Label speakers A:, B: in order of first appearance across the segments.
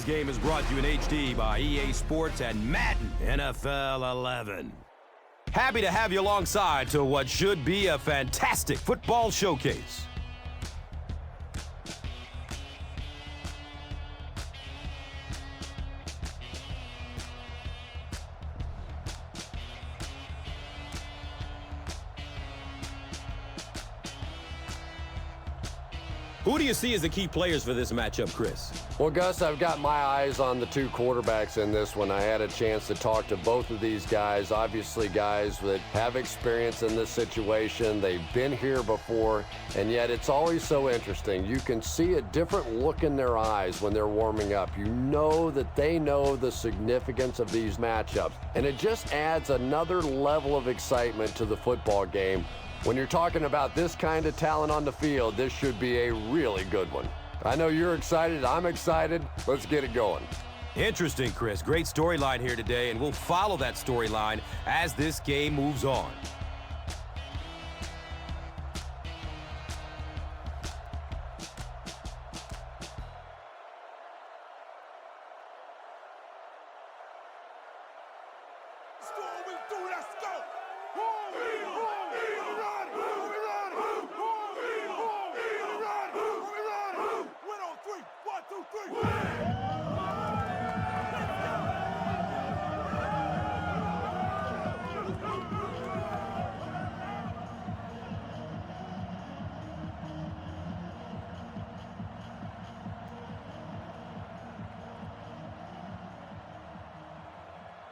A: Today's game is brought to you in HD by EA Sports and Madden NFL 11. Happy to have you alongside to what should be a fantastic football showcase. Who do you see as the key players for this matchup, Chris?
B: Well, Gus, I've got my eyes on the two quarterbacks in this one. I had a chance to talk to both of these guys, obviously guys that have experience in this situation. They've been here before, and yet it's always so interesting. You can see a different look in their eyes when they're warming up. You know that they know the significance of these matchups, and it just adds another level of excitement to the football game. When you're talking about this kind of talent on the field, this should be a really good one. I know you're excited. I'm excited. Let's get it going.
A: Interesting, Chris. Great storyline here today, and we'll follow that storyline as this game moves on.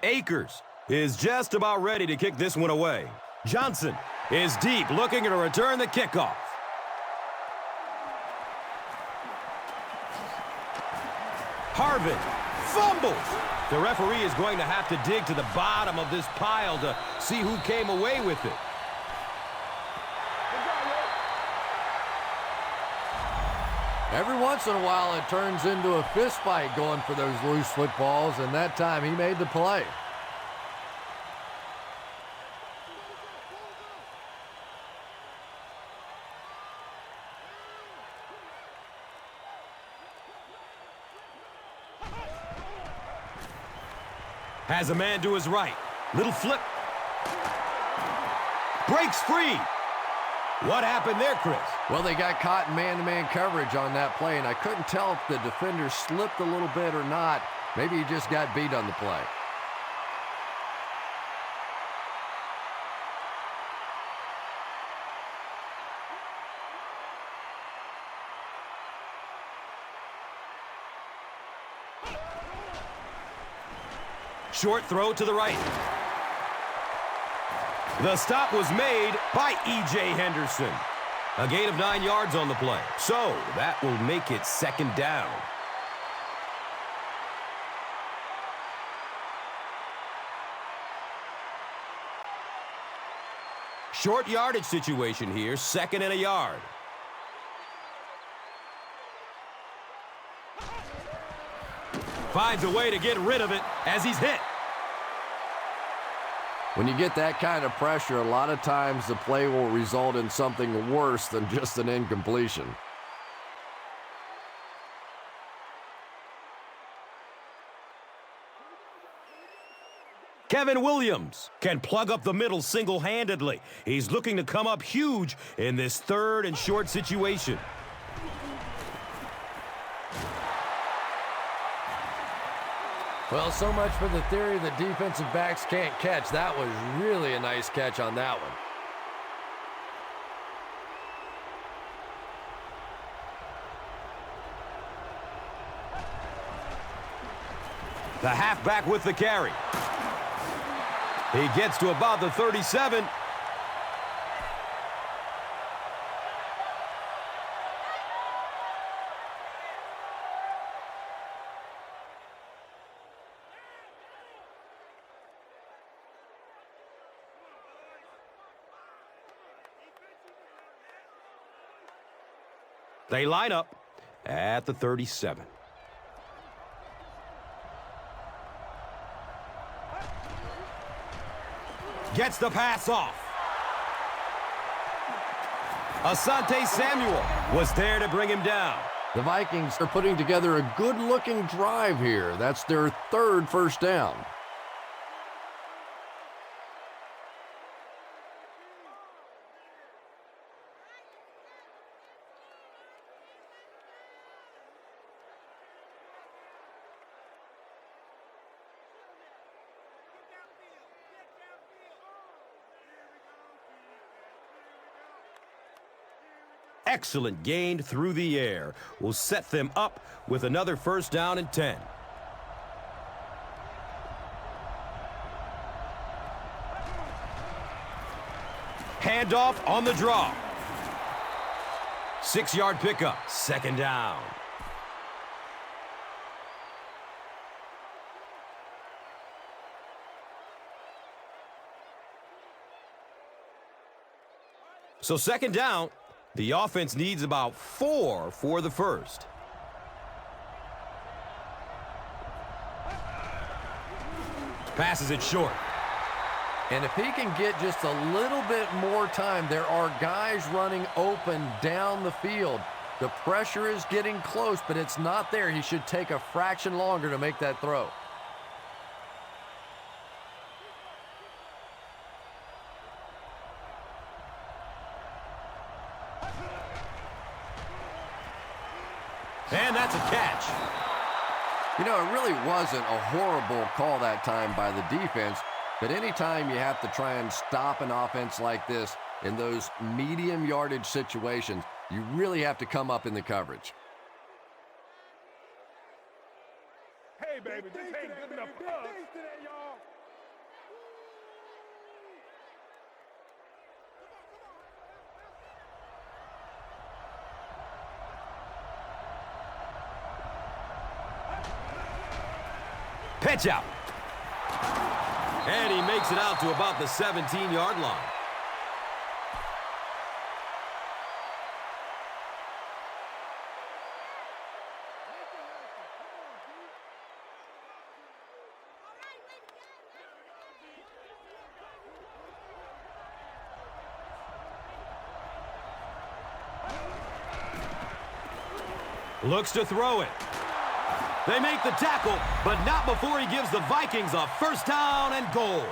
A: Akers is just about ready to kick this one away. Johnson is deep, looking to return the kickoff. Harvin fumbles. The referee is going to have to dig to the bottom of this pile to see who came away with it.
C: Every once in a while, it turns into a fist fight going for those loose footballs, and that time he made the play.
A: Has a man to his right. Little flip. Breaks free. What happened there, Chris?
C: Well, they got caught in man-to-man coverage on that play, and I couldn't tell if the defender slipped a little bit or not. Maybe he just got beat on the play.
A: Short throw to the right. The stop was made by E.J. Henderson. A gain of 9 yards on the play. So that will make it second down. Short yardage situation here, 2nd and a yard. Finds a way to get rid of it as he's hit.
C: When you get that kind of pressure, a lot of times the play will result in something worse than just an incompletion.
A: Kevin Williams can plug up the middle single-handedly. He's looking to come up huge in this 3rd and short situation.
C: Well, so much for the theory that defensive backs can't catch. That was really a nice catch on that one.
A: The halfback with the carry. He gets to about the 37. They line up at the 37. Gets the pass off. Asante Samuel was there to bring him down.
C: The Vikings are putting together a good-looking drive here. That's their third first down.
A: Excellent gain through the air will set them up with another first down and 10. Handoff on the draw. 6-yard pickup, second down. So second down. The offense needs about 4 for the first. Passes it short.
C: And if he can get just a little bit more time, there are guys running open down the field. The pressure is getting close, but it's not there. He should take a fraction longer to make that throw.
A: And that's a catch.
C: You know, it really wasn't a horrible call that time by the defense, but anytime you have to try and stop an offense like this in those medium yardage situations, you really have to come up in the coverage.
D: Hey, baby, this ain't good enough for us.
A: Pitch out. And he makes it out to about the 17-yard line. Looks to throw it. They make the tackle, but not before he gives the Vikings a first down and goal.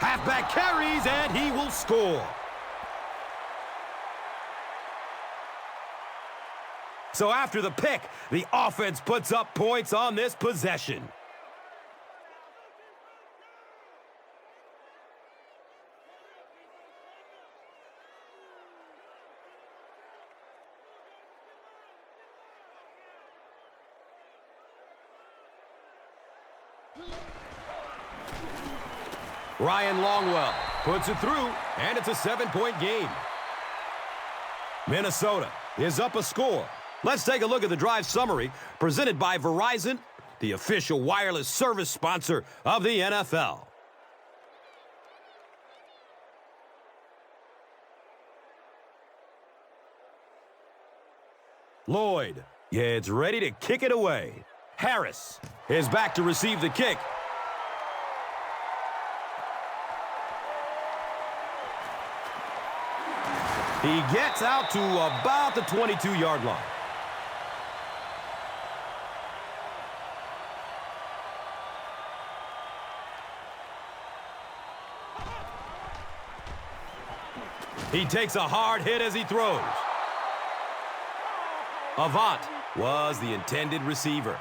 A: Halfback carries, and he will score. So after the pick, the offense puts up points on this possession. Ryan Longwell puts it through, and it's a 7-point game. Minnesota is up a score. Let's take a look at the drive summary presented by Verizon, the official wireless service sponsor of the NFL. Lloyd gets ready to kick it away. Harris is back to receive the kick. He gets out to about the 22-yard line. He takes a hard hit as he throws. Avant was the intended receiver.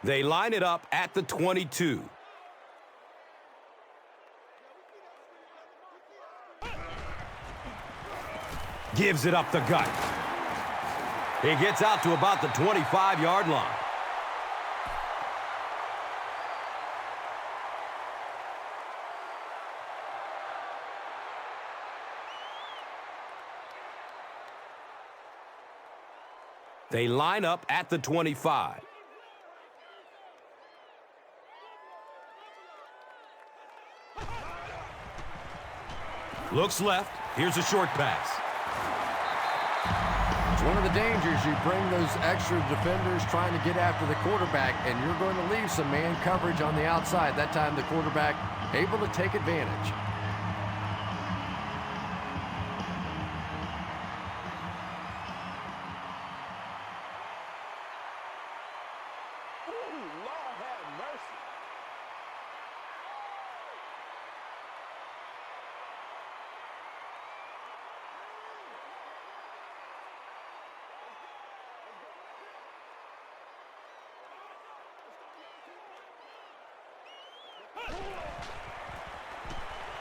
A: They line it up at the 22. Gives it up the gut. He gets out to about the 25-yard line. They line up at the 25. Looks left. Here's a short pass.
C: It's one of the dangers. You bring those extra defenders trying to get after the quarterback, and you're going to leave some man coverage on the outside. That time the quarterback able to take advantage.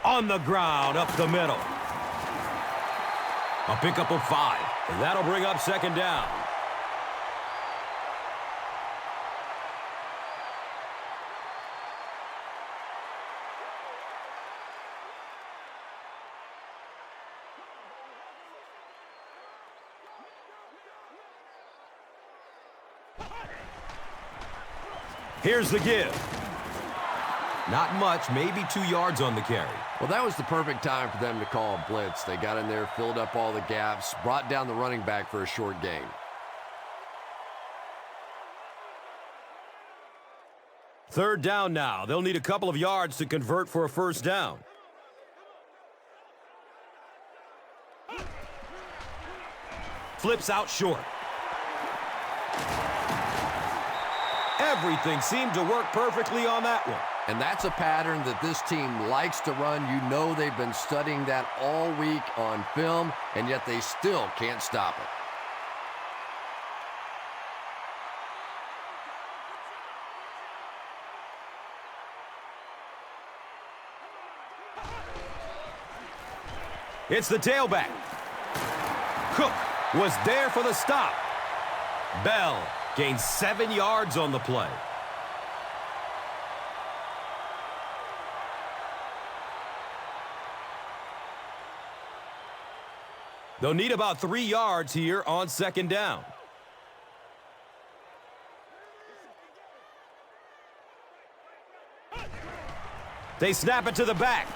A: On the ground, up the middle. A pickup of 5. And that'll bring up second down. Here's the give. Not much, maybe 2 yards on the carry.
C: Well, that was the perfect time for them to call a blitz. They got in there, filled up all the gaps, brought down the running back for a short gain.
A: Third down now. They'll need a couple of yards to convert for a first down. Flips out short. Everything seemed to work perfectly on that one.
C: And that's a pattern that this team likes to run. You know they've been studying that all week on film, and yet they still can't stop it.
A: It's the tailback. Cook was there for the stop. Bell gains 7 yards on the play. They'll need about 3 yards here on second down. They snap it to the back.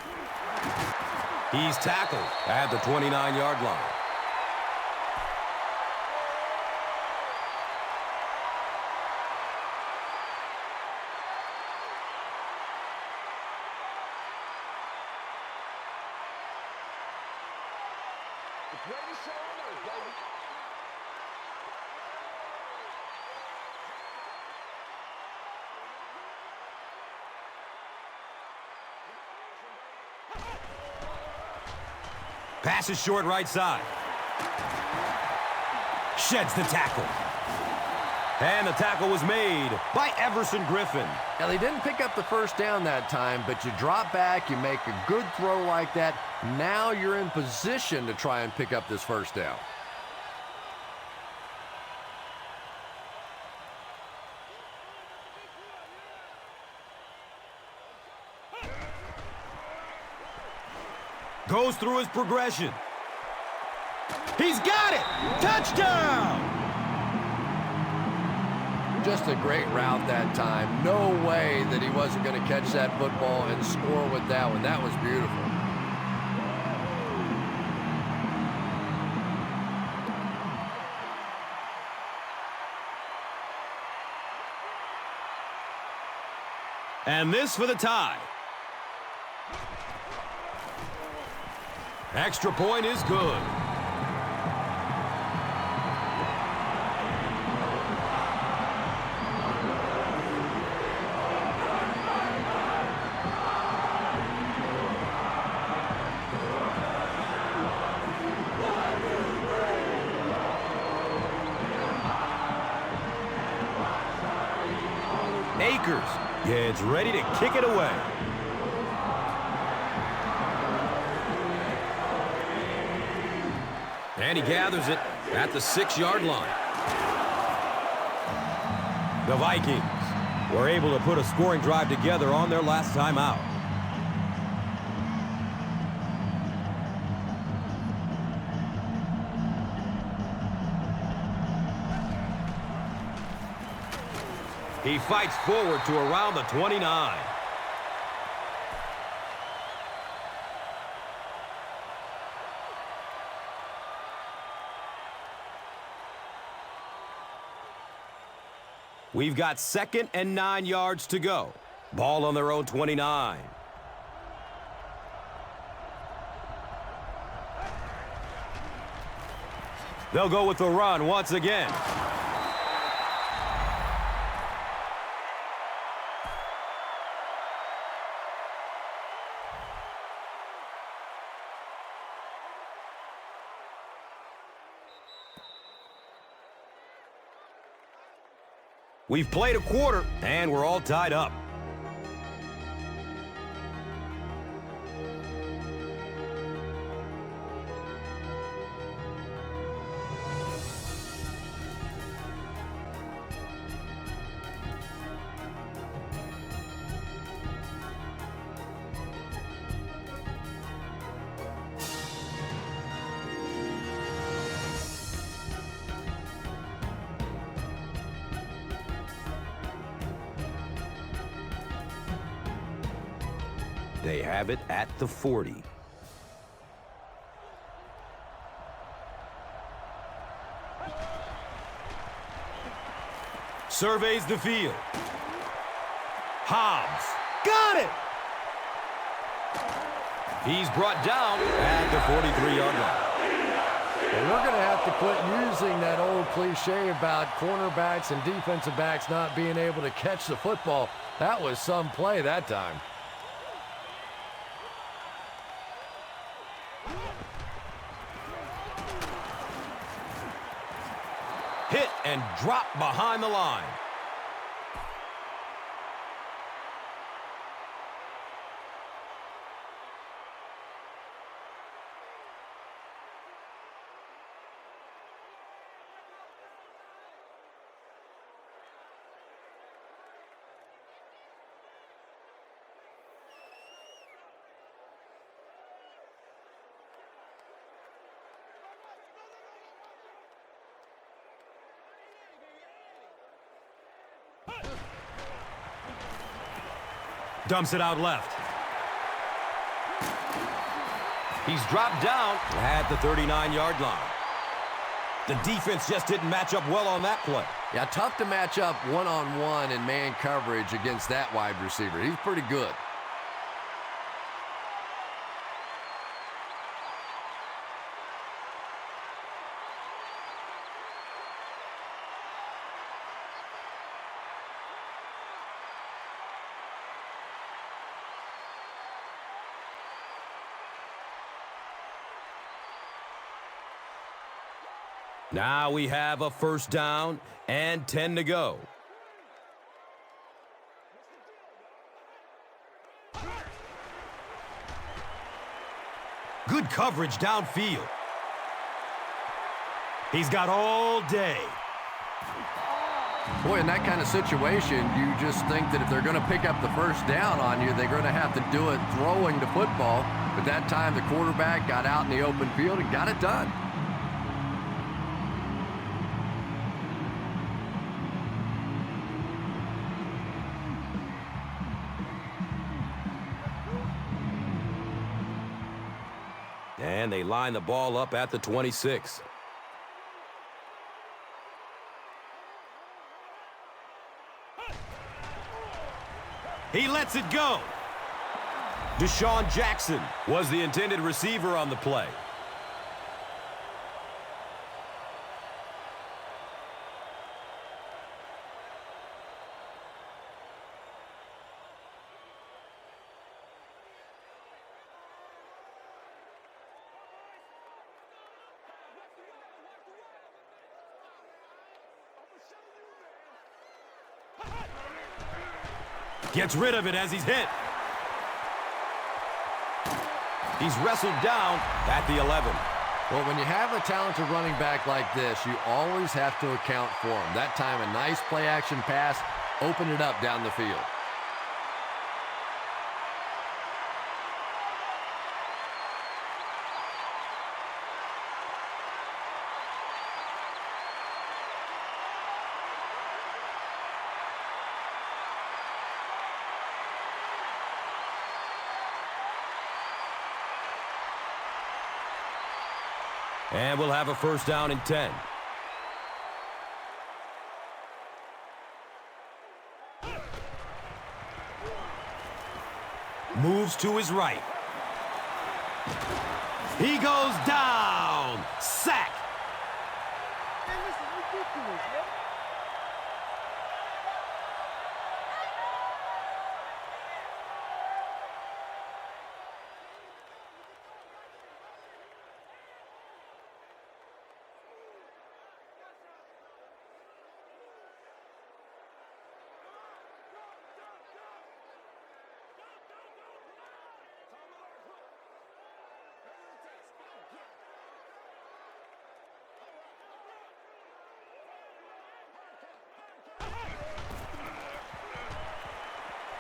A: He's tackled at the 29-yard line. Pass is short right side. Sheds the tackle. And the tackle was made by Everson Griffin.
C: Now, they didn't pick up the first down that time, but you drop back, you make a good throw like that. Now you're in position to try and pick up this first down.
A: Goes through his progression. He's got it! Touchdown!
C: Just a great route that time. No way that he wasn't going to catch that football and score with that one. That was beautiful.
A: And this for the tie. Extra point is good. Akers gets ready to kick it away. And he gathers it at the 6-yard line. The Vikings were able to put a scoring drive together on their last time out. He fights forward to around the 29. We've got 2nd and 9 yards to go. Ball on their own 29. They'll go with the run once again. We've played a quarter, and we're all tied up. They have it at the 40. Surveys the field. Hobbs. Got it! He's brought down at the 43-yard line.
C: And we're going to have to quit using that old cliche about cornerbacks and defensive backs not being able to catch the football. That was some play that time.
A: Hit and drop behind the line. Dumps it out left. He's dropped down at the 39-yard line. The defense just didn't match up well on that play.
C: Yeah, tough to match up one-on-one in man coverage against that wide receiver. He's pretty good.
A: Now we have a first down and 10 to go. Good coverage downfield. He's got all day.
C: Boy, in that kind of situation, you just think that if they're going to pick up the first down on you, they're going to have to do it throwing the football. But that time, the quarterback got out in the open field and got it done.
A: And they line the ball up at the 26. He lets it go. Deshaun Jackson was the intended receiver on the play. Gets rid of it as he's hit. He's wrestled down at the 11.
C: Well, when you have a talented running back like this, you always have to account for him. That time, a nice play-action pass opened it up down the field.
A: And we'll have a first down and 10. Moves to his right. He goes down. Sack.
D: Man, this is ridiculous, man.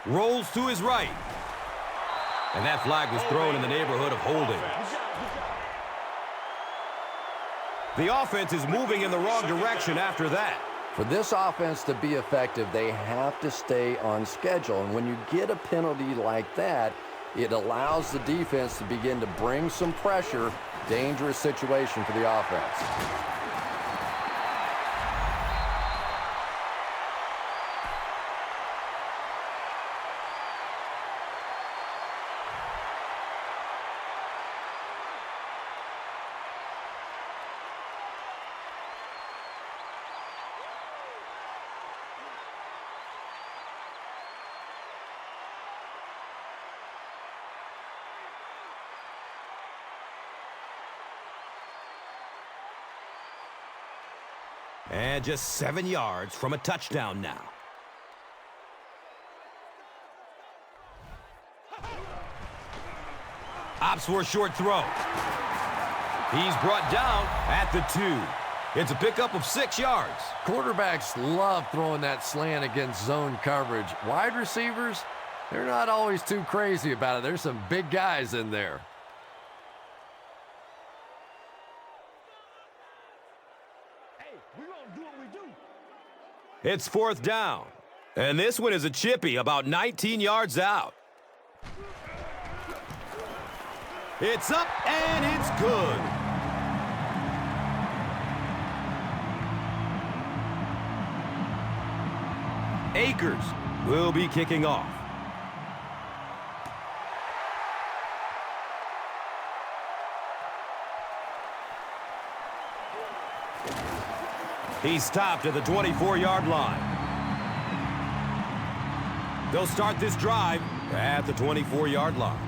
A: Rolls to his right. And that flag was thrown in the neighborhood of holding. The offense is moving in the wrong direction after that.
C: For this offense to be effective, they have to stay on schedule. And when you get a penalty like that, it allows the defense to begin to bring some pressure. Dangerous situation for the offense.
A: And just 7 yards from a touchdown now. Opts for a short throw. He's brought down at the 2. It's a pickup of 6 yards.
C: Quarterbacks love throwing that slant against zone coverage. Wide receivers, they're not always too crazy about it. There's some big guys in there.
A: It's 4th down. And this one is a chippy about 19 yards out. It's up and it's good. Akers will be kicking off. He's stopped at the 24-yard line. They'll start this drive at the 24-yard line.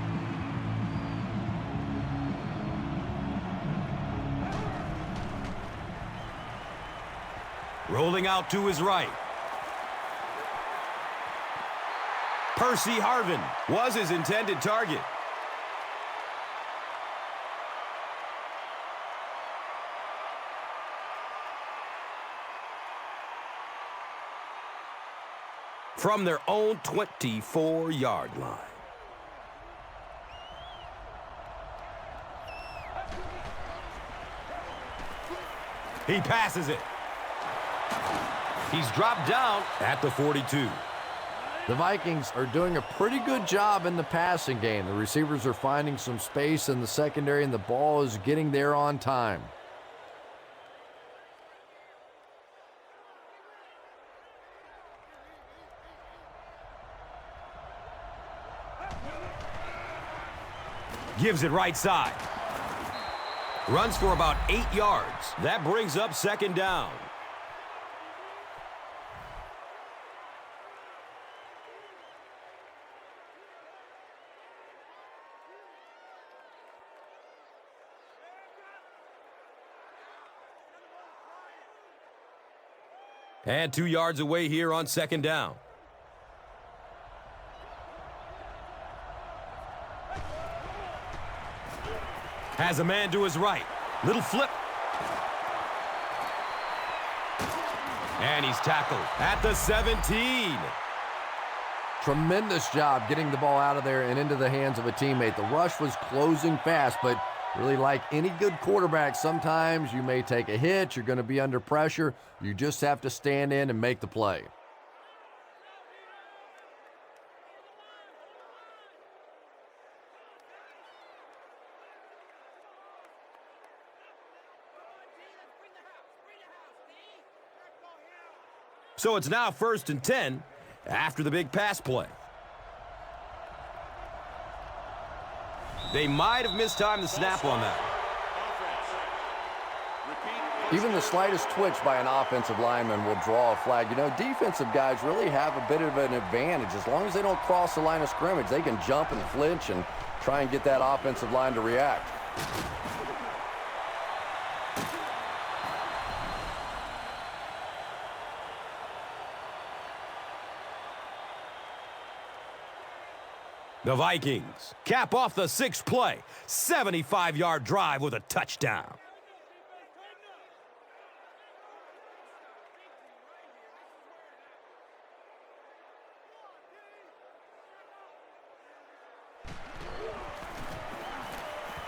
A: Rolling out to his right. Percy Harvin was his intended target. From their own 24-yard line. He passes it. He's dropped down at the 42.
C: The Vikings are doing a pretty good job in the passing game. The receivers are finding some space in the secondary, and the ball is getting there on time.
A: Gives it right side. Runs for about 8 yards. That brings up 2nd down. And 2 yards away here on 2nd down. Has a man to his right. Little flip. And he's tackled at the 17.
C: Tremendous job getting the ball out of there and into the hands of a teammate. The rush was closing fast, but really, like any good quarterback, sometimes you may take a hit. You're going to be under pressure. You just have to stand in and make the play.
A: So it's now 1st and 10 after the big pass play. They might have mistimed the snap on that.
B: Even the slightest twitch by an offensive lineman will draw a flag. You know, defensive guys really have a bit of an advantage. As long as they don't cross the line of scrimmage, they can jump and flinch and try and get that offensive line to react.
A: The Vikings cap off the 6th play. 75-yard drive with a touchdown.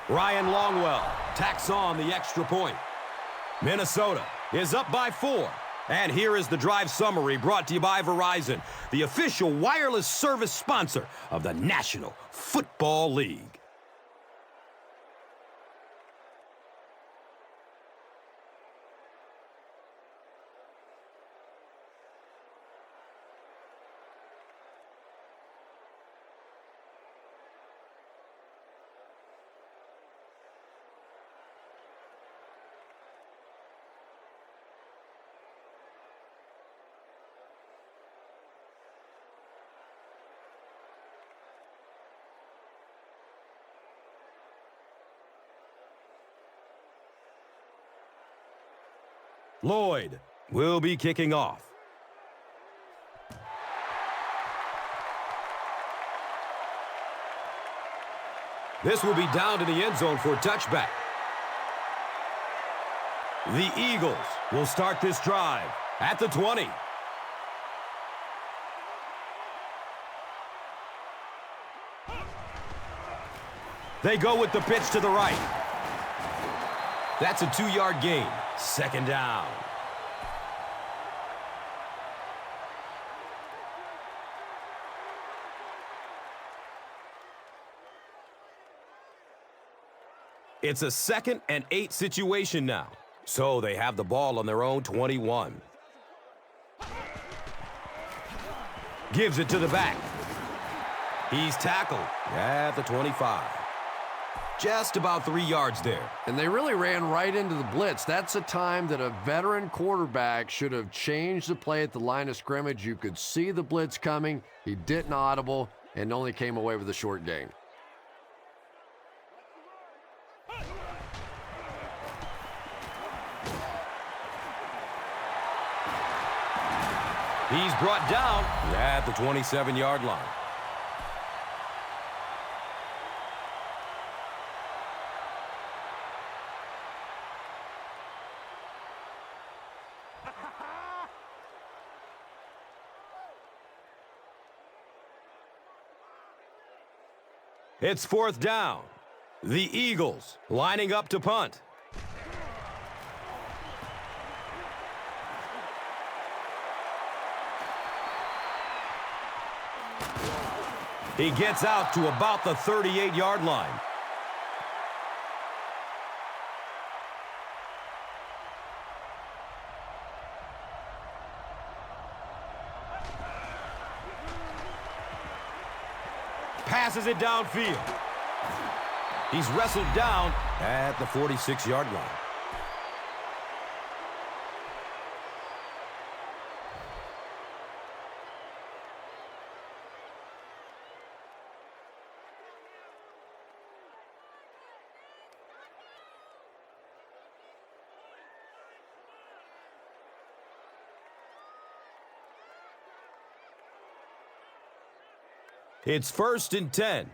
A: Ryan Longwell tacks on the extra point. Minnesota is up by 4. And here is the drive summary brought to you by Verizon, the official wireless service sponsor of the National Football League. Lloyd will be kicking off. This will be down to the end zone for a touchback. The Eagles will start this drive at the 20. They go with the pitch to the right. That's a 2-yard gain. 2nd down. It's a 2nd and 8 situation now. So they have the ball on their own 21. Gives it to the back. He's tackled at the 25. Just about 3 yards there.
C: And they really ran right into the blitz. That's a time that a veteran quarterback should have changed the play at the line of scrimmage. You could see the blitz coming. He didn't audible and only came away with a short gain.
A: He's brought down at the 27-yard line. It's 4th down. The Eagles lining up to punt. He gets out to about the 38-yard line. Passes it downfield. He's wrestled down at the 46-yard line. It's 1st and 10.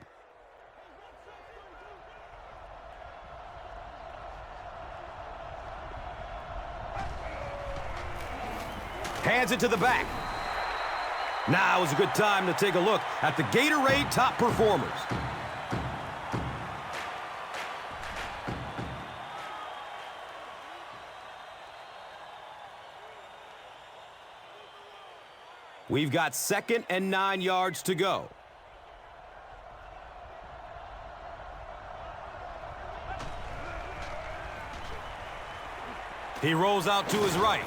A: Hands it to the back. Now is a good time to take a look at the Gatorade top performers. We've got 2nd and 9 yards to go. He rolls out to his right.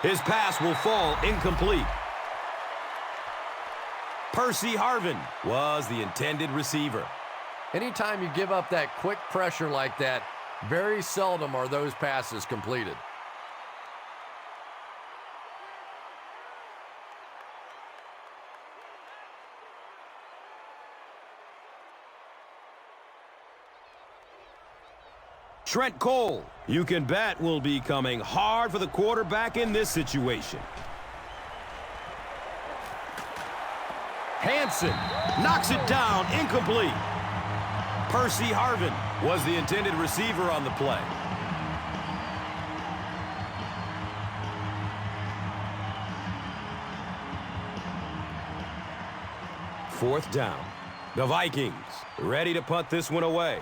A: His pass will fall incomplete. Percy Harvin was the intended receiver.
C: Anytime you give up that quick pressure like that, very seldom are those passes completed.
A: Trent Cole, you can bet, will be coming hard for the quarterback in this situation. Hansen knocks it down, incomplete. Percy Harvin was the intended receiver on the play. Fourth down. The Vikings ready to punt this one away.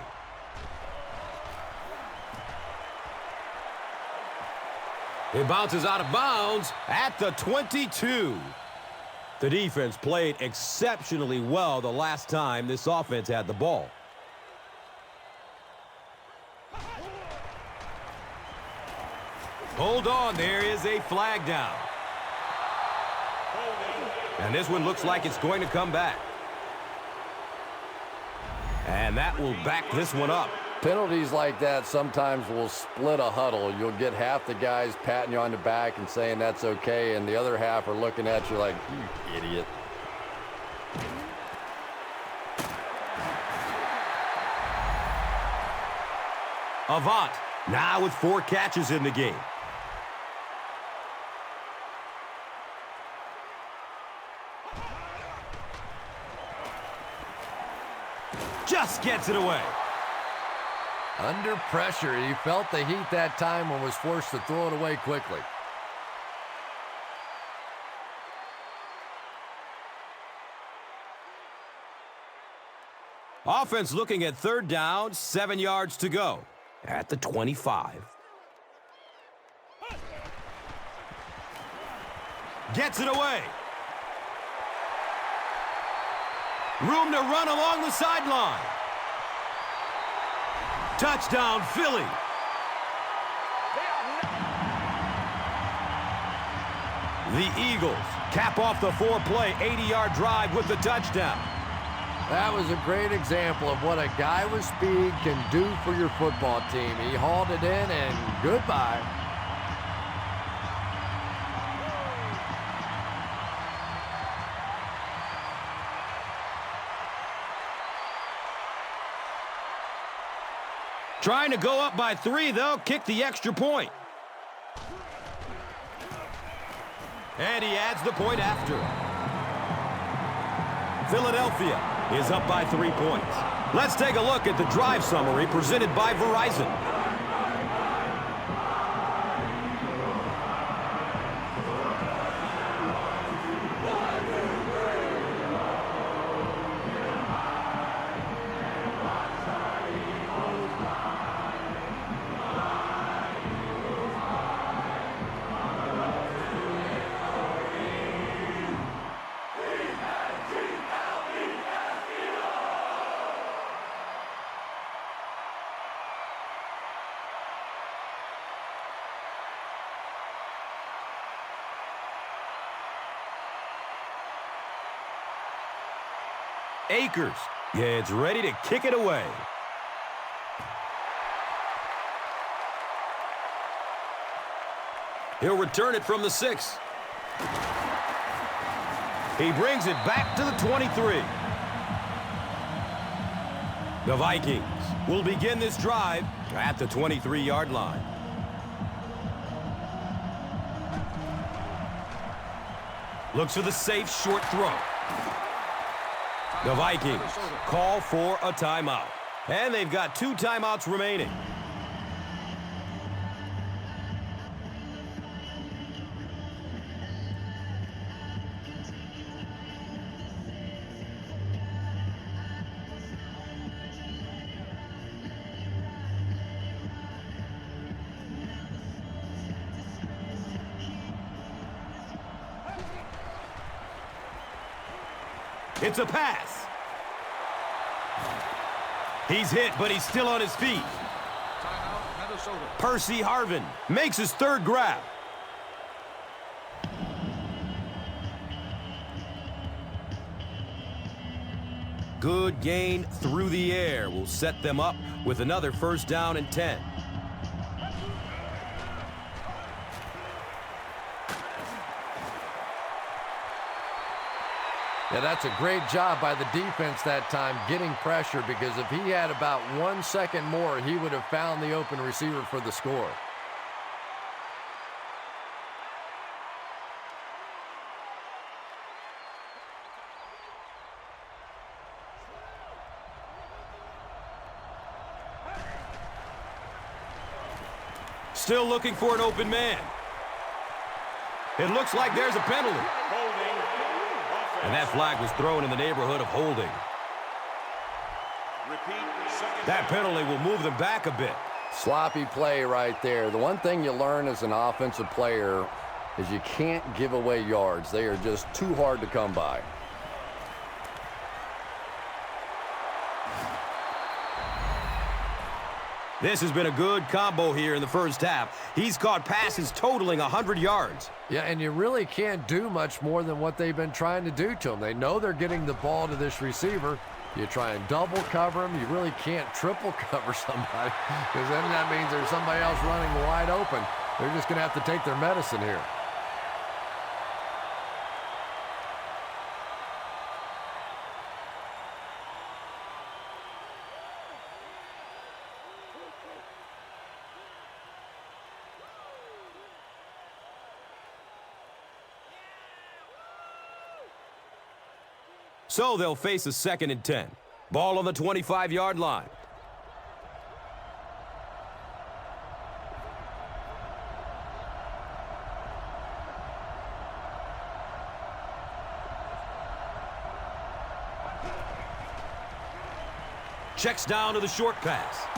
A: It bounces out of bounds at the 22. The defense played exceptionally well the last time this offense had the ball. Hold on, there is a flag down. And this one looks like it's going to come back. And that will back this one up.
B: Penalties like that sometimes will split a huddle. You'll get half the guys patting you on the back and saying that's okay, and the other half are looking at you like, you idiot.
A: Avant now with 4 catches in the game. Just gets it away.
C: Under pressure, he felt the heat that time and was forced to throw it away quickly.
A: Offense looking at third down, 7 yards to go at the 25. Gets it away. Room to run along the sideline. Touchdown, Philly. The Eagles cap off the 4-play, 80-yard drive with the touchdown.
C: That was a great example of what a guy with speed can do for your football team. He hauled it in, and goodbye.
A: Trying to go up by 3, they'll kick the extra point. And he adds the point after. Philadelphia is up by 3 points. Let's take a look at the drive summary presented by Verizon. Akers gets ready to kick it away. He'll return it from the 6. He brings it back to the 23. The Vikings will begin this drive at the 23-yard line. Looks for the safe short throw. The Vikings call for a timeout. And they've got 2 timeouts remaining. It's a pass. He's hit, but he's still on his feet. Percy Harvin makes his 3rd grab. good gain through the air will set them up with another first down and 10.
C: Yeah, that's a great job by the defense that time getting pressure, because if he had about 1 second more, he would have found the open receiver for the score.
A: Still looking for an open man. It looks like there's a penalty. And that flag was thrown in the neighborhood of holding. That penalty will move them back a bit.
B: Sloppy play right there. The one thing you learn as an offensive player is you can't give away yards. They are just too hard to come by.
A: This has been a good combo here in the first half. He's caught passes totaling 100 yards.
C: Yeah, and you really can't do much more than what they've been trying to do to him. They know they're getting the ball to this receiver. You try and double cover him. You really can't triple cover somebody, because then that means there's somebody else running wide open. They're just going to have to take their medicine here.
A: So they'll face a 2nd and 10. Ball on the 25-yard line. Checks down to the short pass.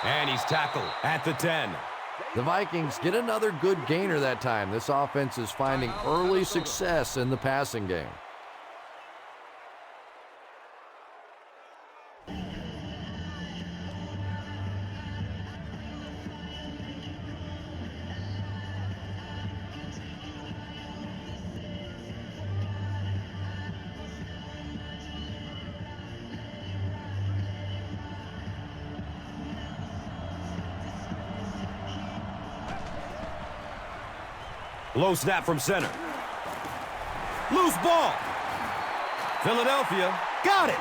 A: And he's tackled at the 10.
C: The Vikings get another good gainer that time. This offense is finding early success in the passing game.
A: Low snap from center. Loose ball. Philadelphia got it.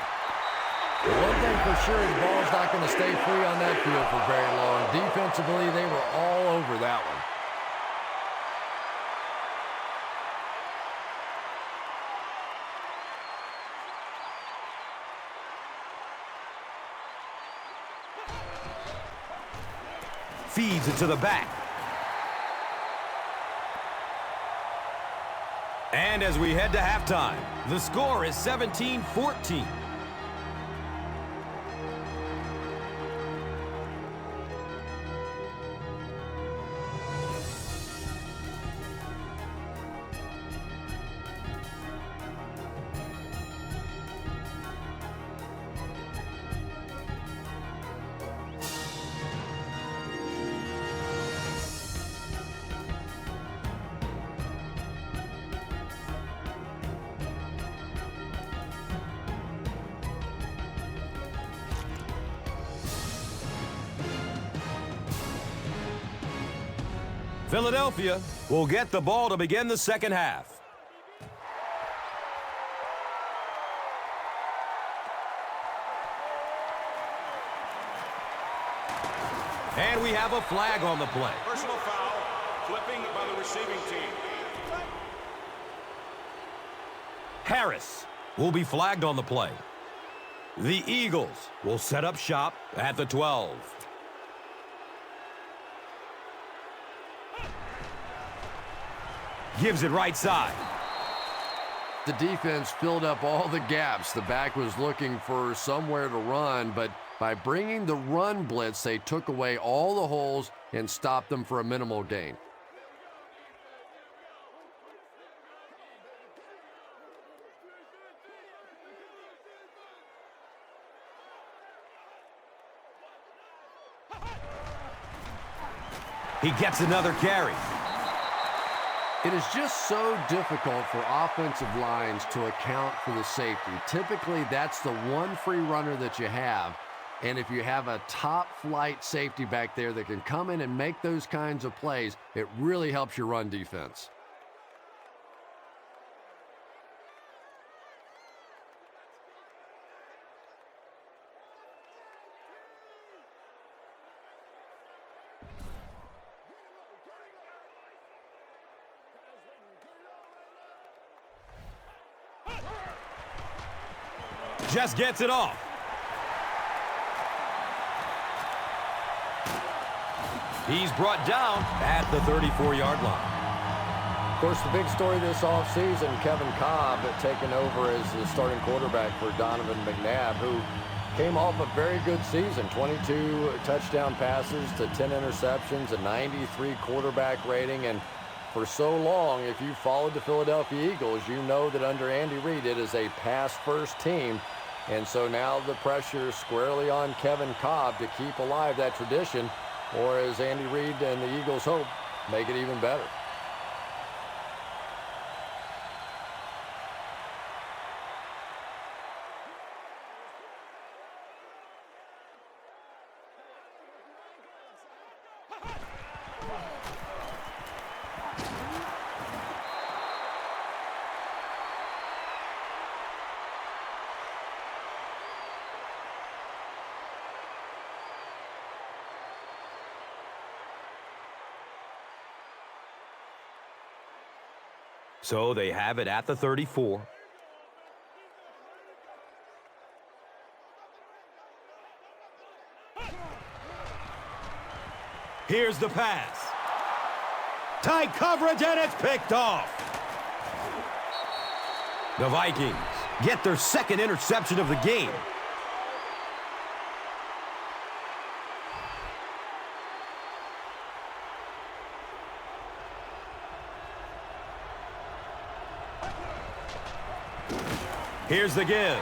C: One thing for sure, the ball's not going to stay free on that field for very long. Defensively, they were all over that one.
A: Feeds it to the back. And as we head to halftime, the score is 17-14. Philadelphia will get the ball to begin the second half. And we have a flag on the play.
D: Personal foul, flipping by the receiving team.
A: Harris will be flagged on the play. The Eagles will set up shop at the 12. Gives it right side.
C: The defense filled up all the gaps. The back was looking for somewhere to run, but by bringing the run blitz, they took away all the holes and stopped them for a minimal gain.
A: He gets another carry.
C: It is just so difficult for offensive lines to account for the safety. Typically, that's the one free runner that you have. And if you have a top-flight safety back there that can come in and make those kinds of plays, it really helps your run defense.
A: Just gets it off. He's brought down at the 34-yard line.
B: Of course, the big story this offseason, Kevin Cobb taking over as the starting quarterback for Donovan McNabb, who came off a very good season. 22 touchdown passes to 10 interceptions, a 93 quarterback rating, and for so long, if you followed the Philadelphia Eagles, you know that under Andy Reid, it is a pass-first team. And so now the pressure is squarely on Kevin Cobb to keep alive that tradition, or as Andy Reid and the Eagles hope, make it even better.
A: So they have it at the 34. Here's the pass. Tight coverage, and it's picked off. The Vikings get their second interception of the game. Here's the give.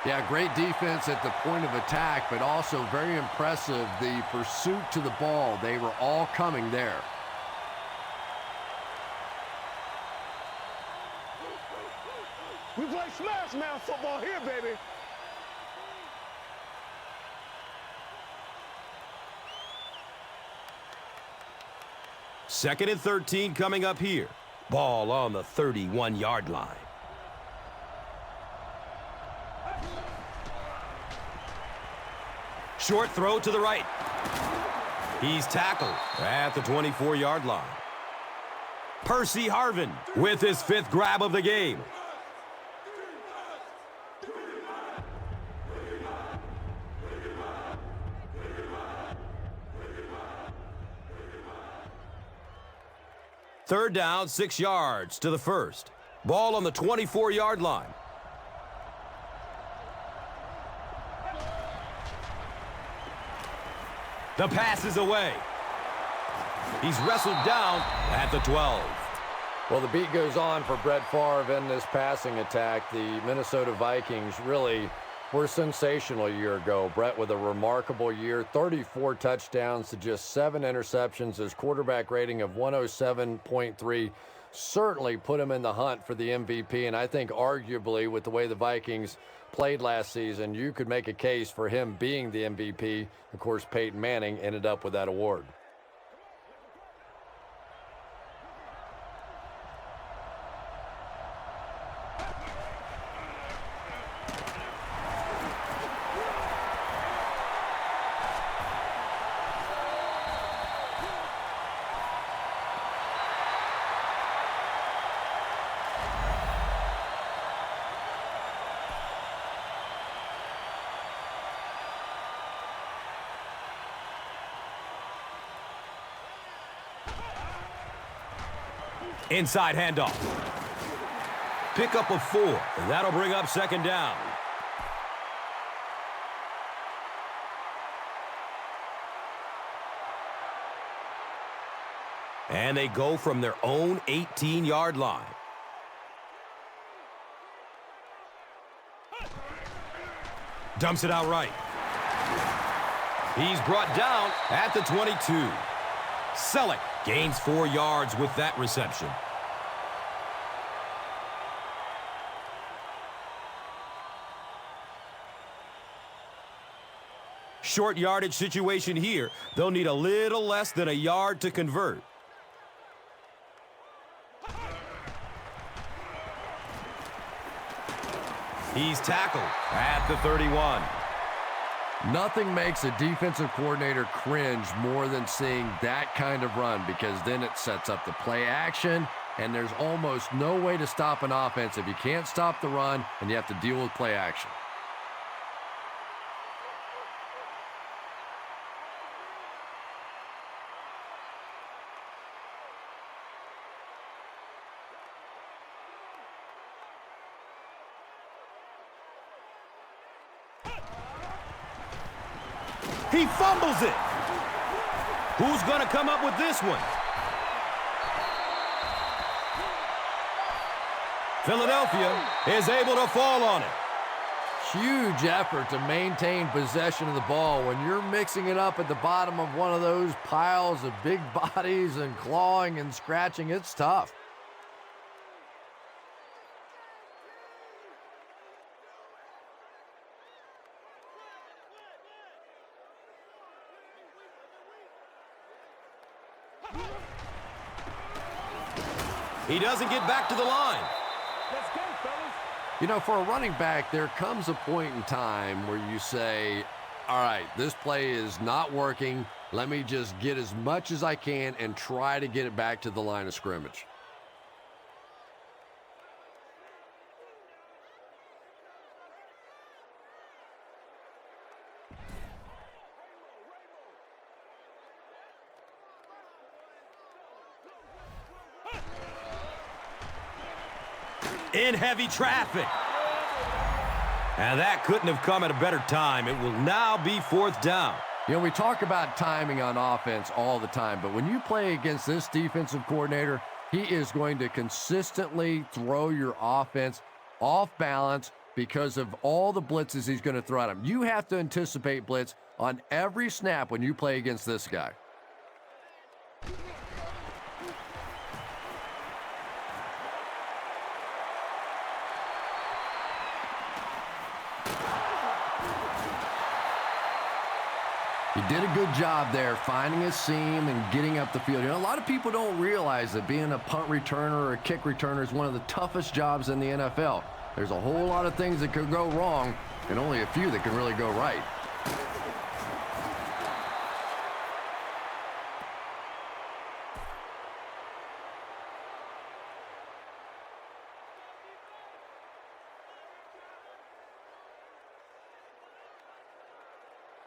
C: Yeah, great defense at the point of attack, but also very impressive the pursuit to the ball. They were all coming there.
D: We play smash mouth football here, baby.
A: Second and 13 coming up here. Ball on the 31-yard line. Short throw to the right. He's tackled at the 24-yard line. Percy Harvin with his fifth grab of the game. Third down, 6 yards to the first. Ball on the 24-yard line. The pass is away. He's wrestled down at the 12.
B: Well, the beat goes on for Brett Favre in this passing attack. The Minnesota Vikings really were sensational a year ago. Brett with a remarkable year, 34 touchdowns to just 7 interceptions. His quarterback rating of 107.3 certainly put him in the hunt for the MVP. And I think arguably with the way the Vikings played last season, you could make a case for him being the MVP. Of course, Peyton Manning ended up with that award.
A: Inside handoff. Pickup of 4, and that'll bring up second down. And they go from their own 18-yard line. Dumps it out right. He's brought down at the 22. Selleck Gains 4 yards with that reception. Short yardage situation here. They'll need a little less than a yard to convert. He's tackled at the 31.
C: Nothing makes a defensive coordinator cringe more than seeing that kind of run, because then it sets up the play action, and there's almost no way to stop an offense if you can't stop the run and you have to deal with play action.
A: He fumbles it. Who's going to come up with this one? Philadelphia is able to fall on it.
C: Huge effort to maintain possession of the ball. When you're mixing it up at the bottom of one of those piles of big bodies and clawing and scratching, it's tough.
A: He doesn't get back to the line.
D: Let's go, fellas.
C: You know, for a running back, there comes a point in time where you say, all right, this play is not working. Let me just get as much as I can and try to get it back to the line of scrimmage.
A: In heavy traffic. And that couldn't have come at a better time. It will now be 4th down.
C: You know, we talk about timing on offense all the time, but when you play against this defensive coordinator, he is going to consistently throw your offense off balance because of all the blitzes he's going to throw at him. You have to anticipate blitz on every snap when you play against this guy. He did a good job there finding his seam and getting up the field. You know, a lot of people don't realize that being a punt returner or a kick returner is one of the toughest jobs in the NFL. There's a whole lot of things that could go wrong and only a few that can really go right.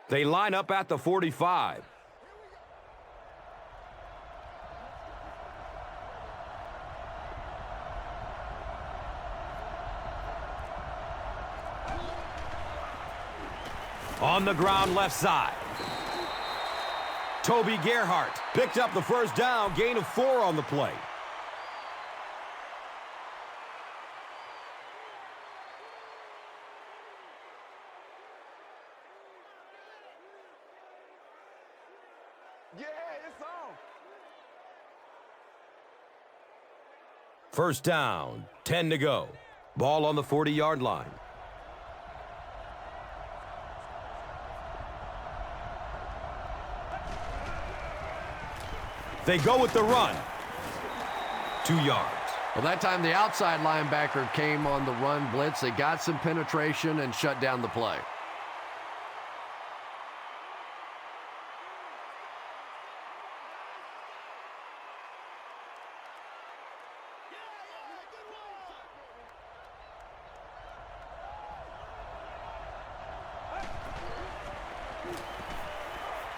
A: They line up at the 45. On the ground left side. Toby Gerhart picked up the 1st down, gain of 4 on the play.
D: Yeah, it's on.
A: 1st down, 10 to go. Ball on the 40-yard line. They go with the run. 2 yards.
C: Well, that time the outside linebacker came on the run blitz. They got some penetration and shut down the play.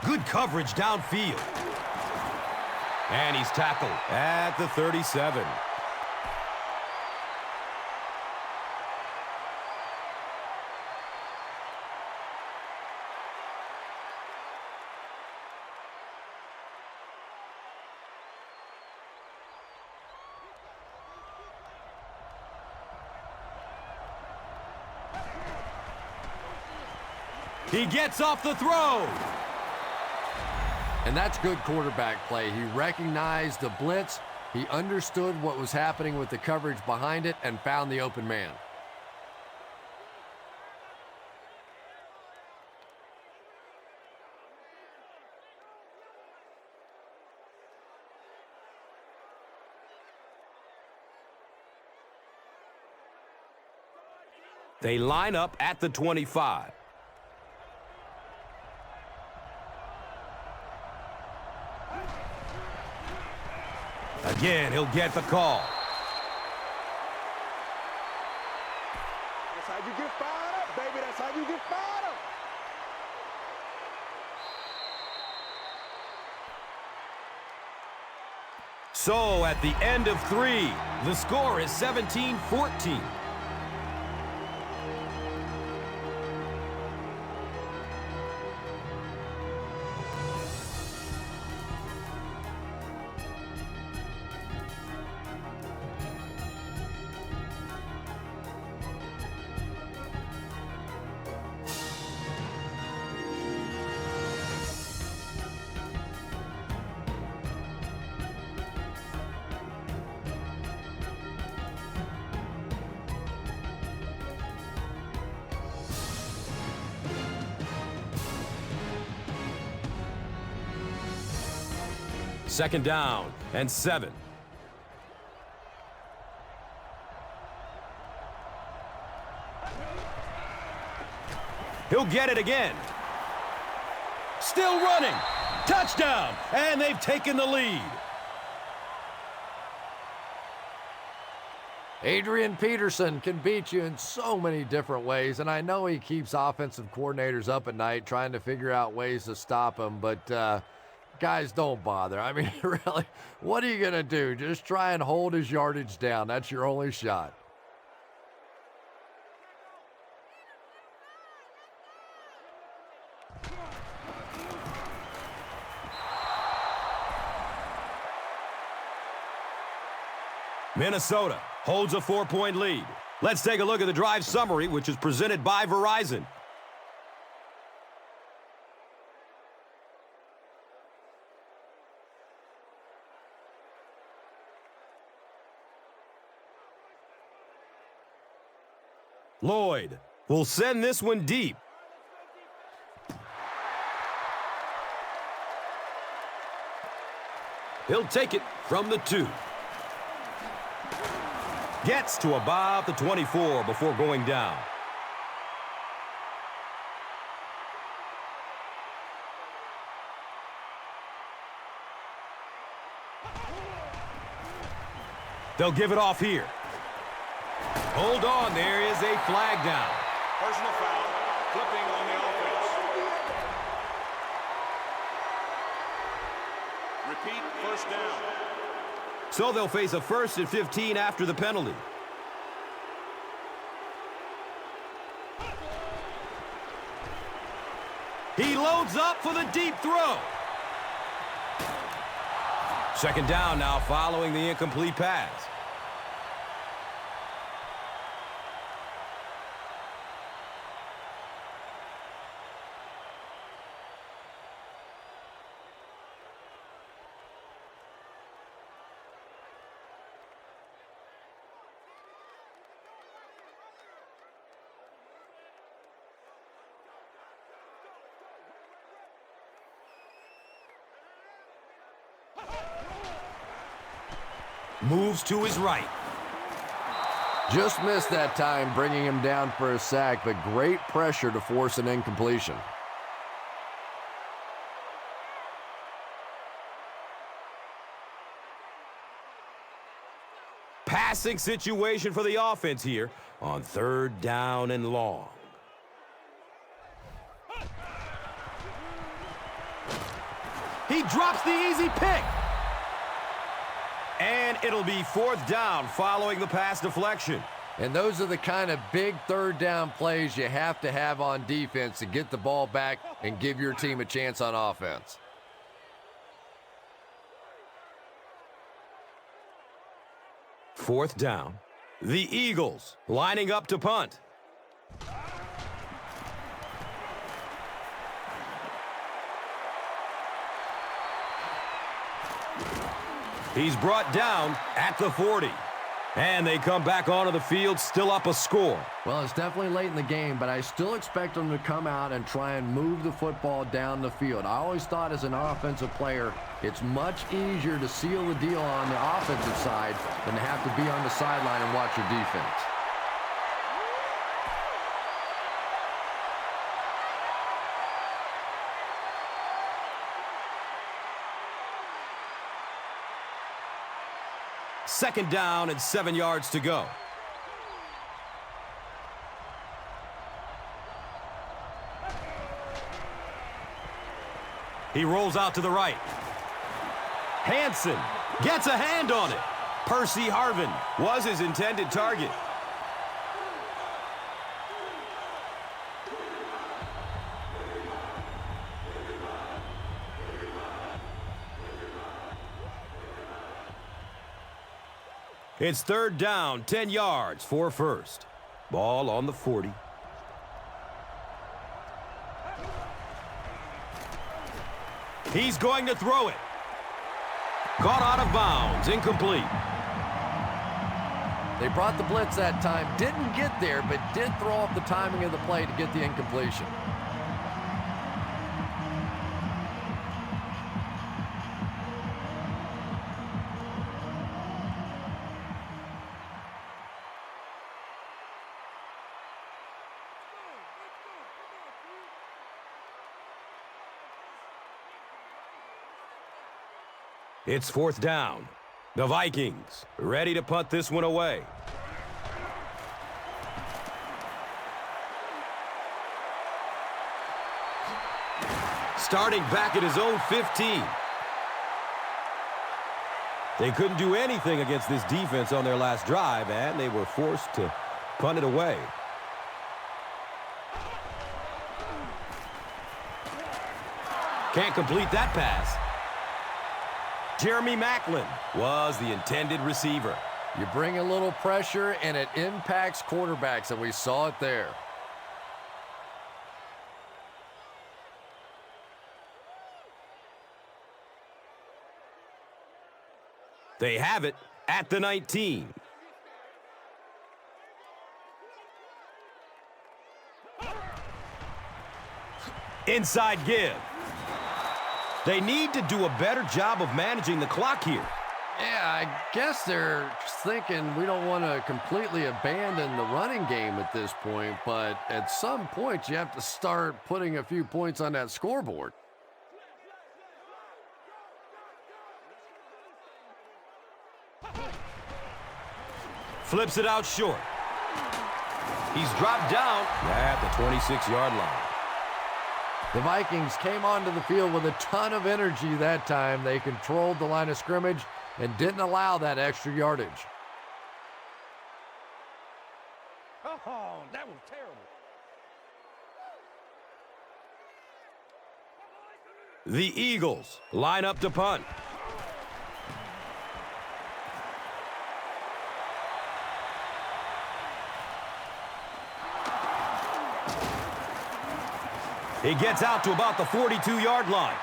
A: Good coverage downfield. And he's tackled at the 37. He gets off the throw.
C: And that's good quarterback play. He recognized the blitz, he understood what was happening with the coverage behind it, and found the open man.
A: They line up at the 25. Again, he'll get the call.
D: That's how you get fired up, baby. That's how you get fired up.
A: So at the end of 3, the score is 17-14. Second down and 7. He'll get it again. Still running. Touchdown. And they've taken the lead.
C: Adrian Peterson can beat you in so many different ways, and I know he keeps offensive coordinators up at night trying to figure out ways to stop him, but guys, don't bother. I mean, really, what are you going to do? Just try and hold his yardage down. That's your only shot.
A: Minnesota holds a 4-point lead. Let's take a look at the drive summary, which is presented by Verizon. Lloyd will send this one deep. He'll take it from the 2. Gets to about the 24 before going down. They'll give it off here. Hold on, there is a flag down.
D: Personal foul, flipping on the offense. Repeat, first down.
A: So they'll face a 1st and 15 after the penalty. He loads up for the deep throw. Second down now following the incomplete pass. Moves to his right.
C: Just missed that time, bringing him down for a sack, but great pressure to force an incompletion.
A: Passing situation for the offense here on 3rd down and long. He drops the easy pick. And it'll be 4th down following the pass deflection.
C: And those are the kind of big 3rd down plays you have to have on defense to get the ball back and give your team a chance on offense.
A: Fourth down. The Eagles lining up to punt. He's brought down at the 40. And they come back onto the field, still up a score.
C: Well, it's definitely late in the game, but I still expect them to come out and try and move the football down the field. I always thought as an offensive player, it's much easier to seal the deal on the offensive side than to have to be on the sideline and watch your defense.
A: Second down and 7 yards to go. He rolls out to the right. Hansen gets a hand on it. Percy Harvin was his intended target. It's third down, 10 yards for first. Ball on the 40. He's going to throw it. Caught out of bounds, incomplete.
C: They brought the blitz that time, didn't get there, but did throw off the timing of the play to get the incompletion.
A: It's fourth down. The Vikings ready to punt this one away. Starting back at his own 15. They couldn't do anything against this defense on their last drive, and they were forced to punt it away. Can't complete that pass. Jeremy Maclin was the intended receiver.
C: You bring a little pressure, and it impacts quarterbacks, and we saw it there.
A: They have it at the 19. Inside give. They need to do a better job of managing the clock here.
C: Yeah, I guess they're thinking we don't want to completely abandon the running game at this point, but at some point you have to start putting a few points on that scoreboard.
A: Flips it out short. He's dropped down at the 26-yard line.
C: The Vikings came onto the field with a ton of energy that time. They controlled the line of scrimmage and didn't allow that extra yardage.
D: Oh, that was terrible.
A: The Eagles line up to punt. He gets out to about the 42-yard line.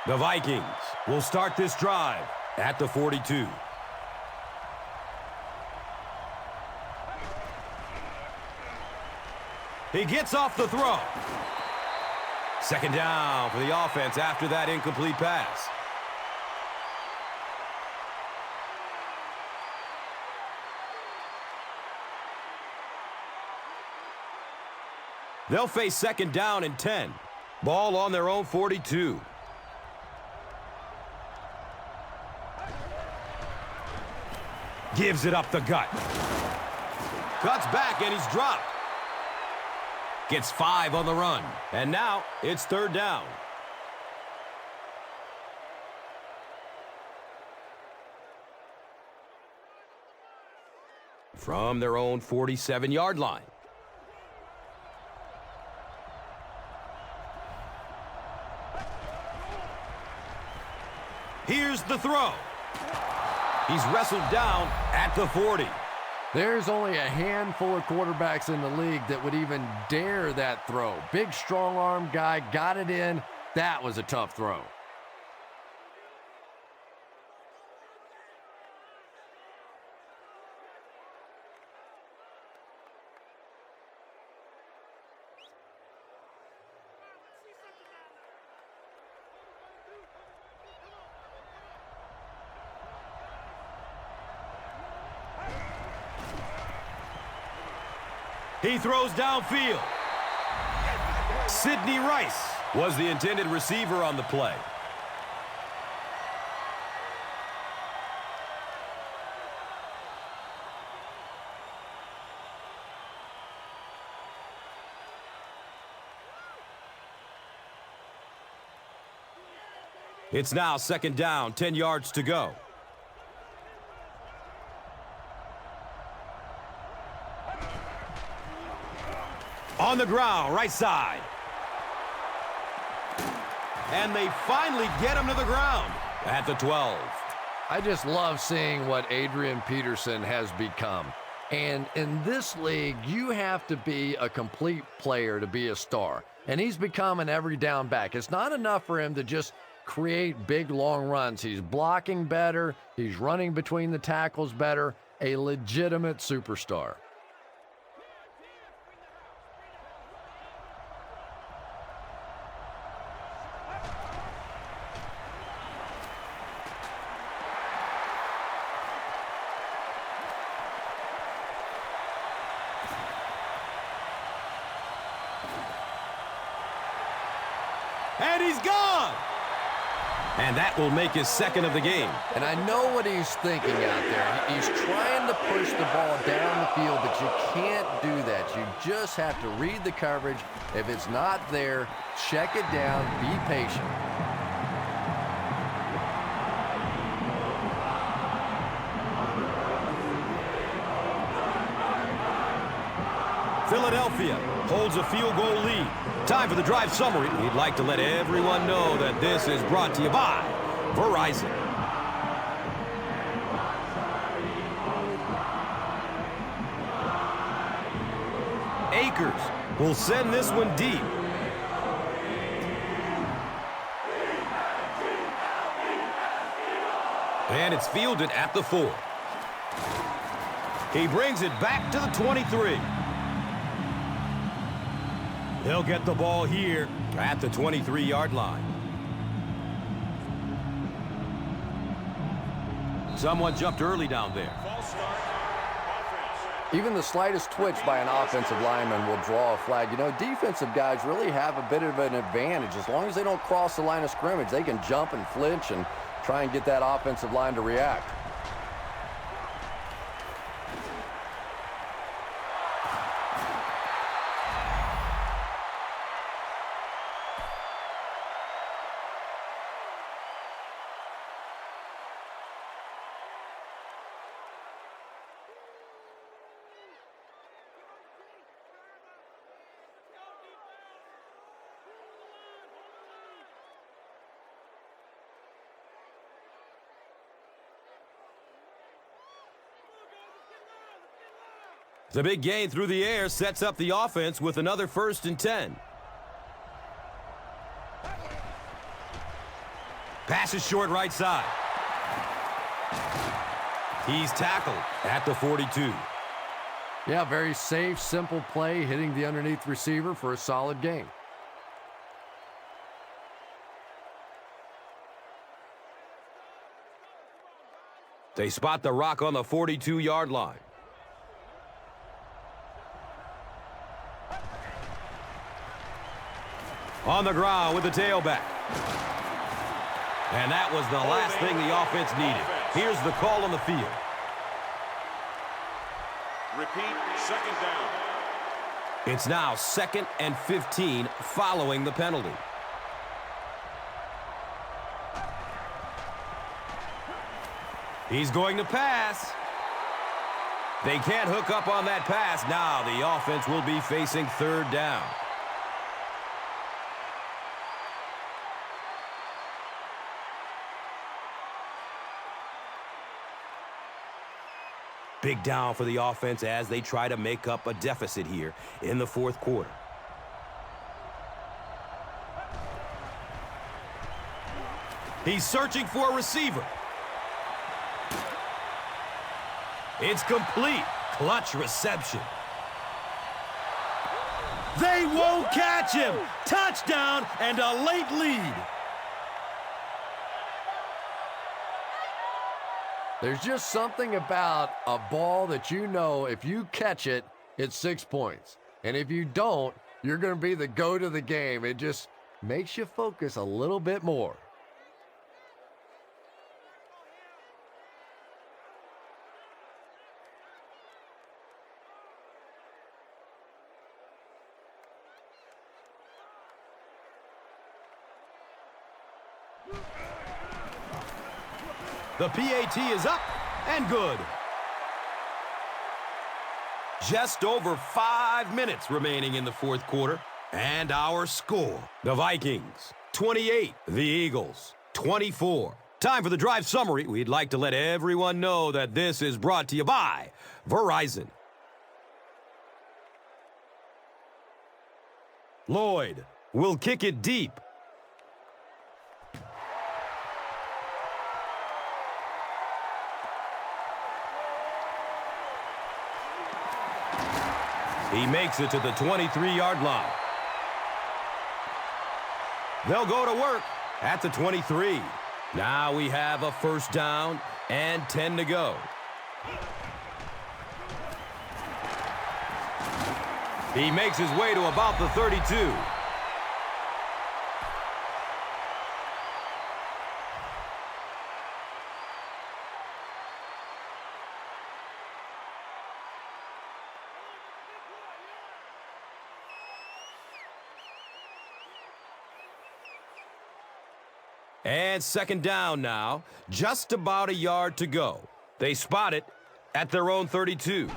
A: The Vikings will start this drive at the 42. He gets off the throw. Second down for the offense after that incomplete pass. They'll face second down and 10. Ball on their own 42. Gives it up the gut. Cuts back and he's dropped. Gets 5 on the run. And now it's third down. From their own 47-yard line. Here's the throw. He's wrestled down at the 40.
C: There's only a handful of quarterbacks in the league that would even dare that throw. Big, strong-arm guy got it in. That was a tough throw.
A: He throws downfield. Sidney Rice was the intended receiver on the play. It's now second down, 10 yards to go. On the ground, right side. And they finally get him to the ground at the 12.
C: I just love seeing what Adrian Peterson has become. And in this league, you have to be a complete player to be a star. And he's become an every down back. It's not enough for him to just create big, long runs. He's blocking better. He's running between the tackles better. A legitimate superstar.
A: And he's gone! And that will make his second of the game.
C: And I know what he's thinking out there. He's trying to push the ball down the field, but you can't do that. You just have to read the coverage. If it's not there, check it down, be patient.
A: Philadelphia holds a field goal lead. Time for the drive summary. We'd like to let everyone know that this is brought to you by Verizon. Akers will send this one deep. And it's fielded at the 4. He brings it back to the 23. He'll get the ball here at the 23-yard line. Someone jumped early down there.
C: Even the slightest twitch by an offensive lineman will draw a flag. You know, defensive guys really have a bit of an advantage. As long as they don't cross the line of scrimmage, they can jump and flinch and try and get that offensive line to react.
A: The big gain through the air sets up the offense with another 1st and 10. Pass is short right side. He's tackled at the 42.
C: Yeah, very safe, simple play, hitting the underneath receiver for a solid gain.
A: They spot the rock on the 42-yard line. On the ground with the tailback. And that was the last thing the offense needed. Here's the call on the field.
D: Repeat, second down.
A: It's now 2nd and 15 following the penalty. He's going to pass. They can't hook up on that pass. Now the offense will be facing 3rd down. Big down for the offense as they try to make up a deficit here in the 4th quarter. He's searching for a receiver. It's complete. Clutch reception. They won't catch him. Touchdown and a late lead.
C: There's just something about a ball that you know if you catch it, It's 6 points. And if you don't, you're going to be the goat of the game. It just makes you focus a little bit more.
A: The PAT is up and good. Just over 5 minutes remaining in the fourth quarter. And our score, the Vikings, 28, the Eagles, 24. Time for the drive summary. We'd like to let everyone know that this is brought to you by Verizon. Lloyd will kick it deep. He makes it to the 23-yard line. They'll go to work at the 23. Now we have a first down and 10 to go. He makes his way to about the 32. And second down now, just about a yard to go. They spot it at their own 32.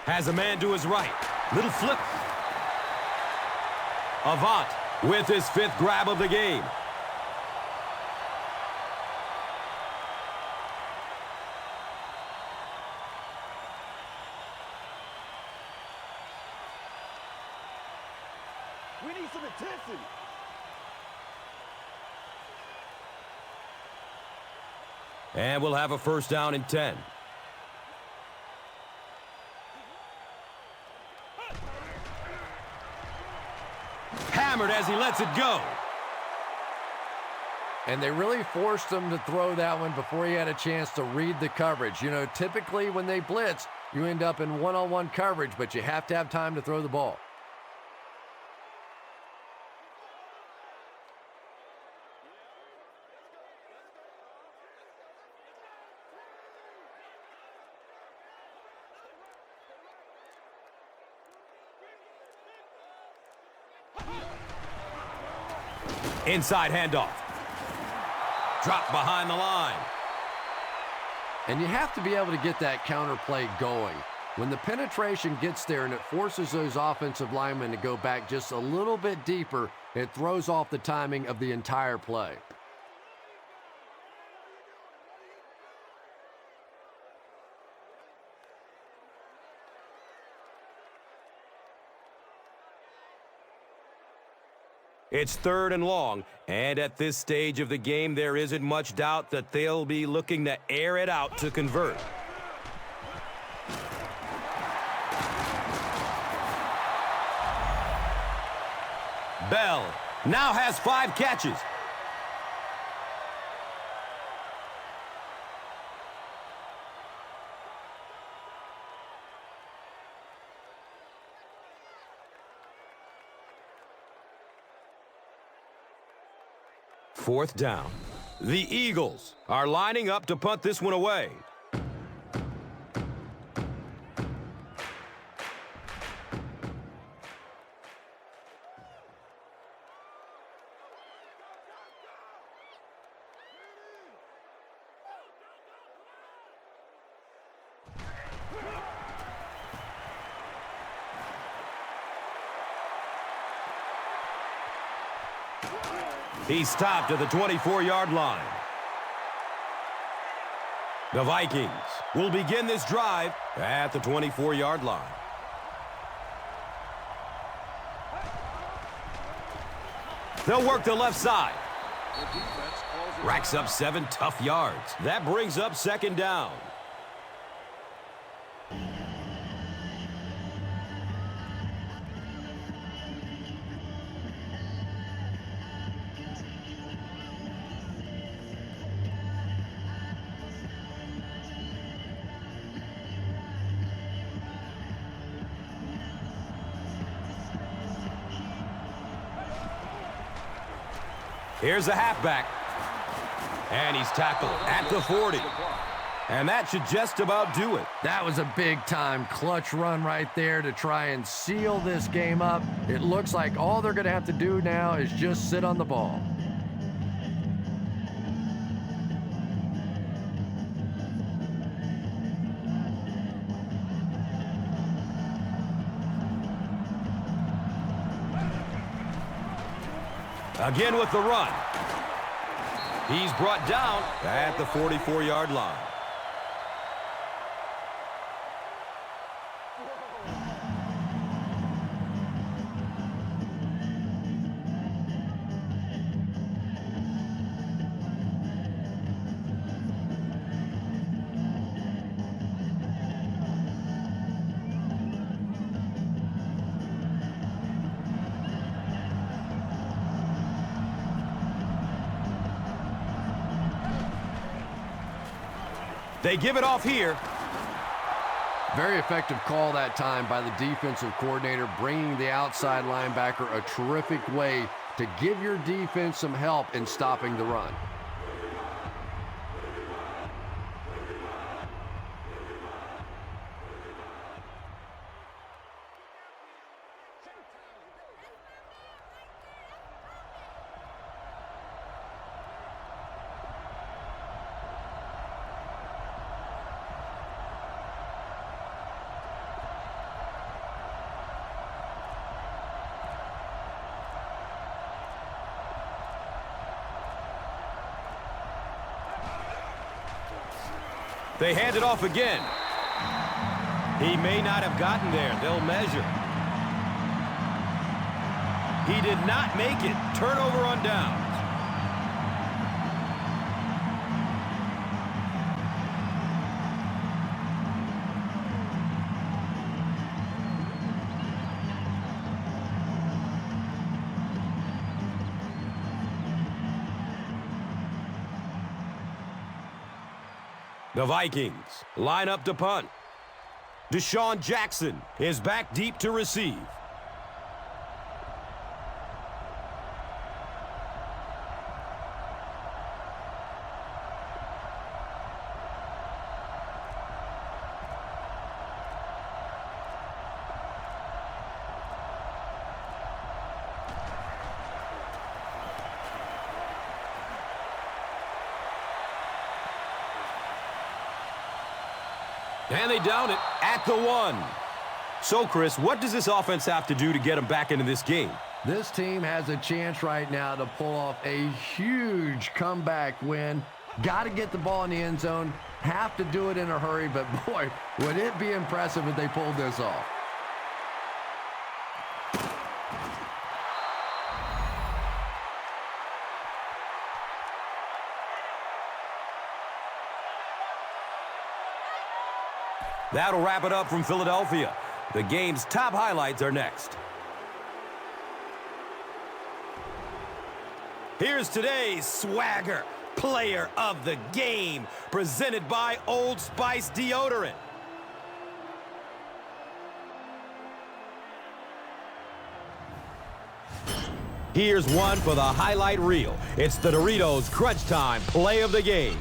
A: Has a man to his right. Little flip. Avant with his 5th grab of the game.
D: We need some intensity.
A: And we'll have a first down and 10. Hammered as he lets it go.
C: And they really forced him to throw that one before he had a chance to read the coverage. You know, typically when they blitz, you end up in one-on-one coverage, but you have to have time to throw the ball.
A: Inside handoff. Drop behind the line.
C: And you have to be able to get that counter play going. When the penetration gets there and it forces those offensive linemen to go back just a little bit deeper, it throws off the timing of the entire play.
A: It's 3rd and long, and at this stage of the game, there isn't much doubt that they'll be looking to air it out to convert. Bell now has 5 catches. Fourth down. The Eagles are lining up to punt this one away. He stopped at the 24-yard line. The Vikings will begin this drive at the 24-yard line. They'll work the left side. Racks up 7 tough yards. That brings up second down. Here's a halfback. And he's tackled at the 40. And that should just about do it.
C: That was a big-time clutch run right there to try and seal this game up. It looks like all they're going to have to do now is just sit on the ball.
A: Again with the run. He's brought down at the 44-yard line. They give it off here.
C: Very effective call that time by the defensive coordinator, bringing the outside linebacker a terrific way to give your defense some help in stopping the run.
A: They hand it off again. He may not have gotten there. They'll measure. He did not make it. Turnover on downs. The Vikings line up to punt. Deshaun Jackson is back deep to receive. And they down it at the 1. So, Chris, what does this offense have to do to get them back into this game?
C: This team has a chance right now to pull off a huge comeback win. Got to get the ball in the end zone. Have to do it in a hurry, but boy, would it be impressive if they pulled this off.
A: That'll wrap it up from Philadelphia. The game's top highlights are next. Here's today's Swagger Player of the Game, presented by Old Spice Deodorant. Here's one for the highlight reel. It's the Doritos Crunch Time Play of the Game.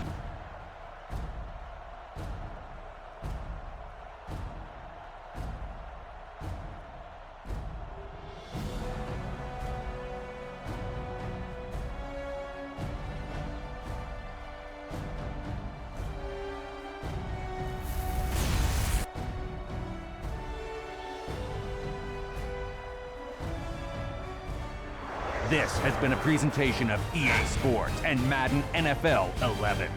E: This has been a presentation of EA Sports and Madden NFL 11.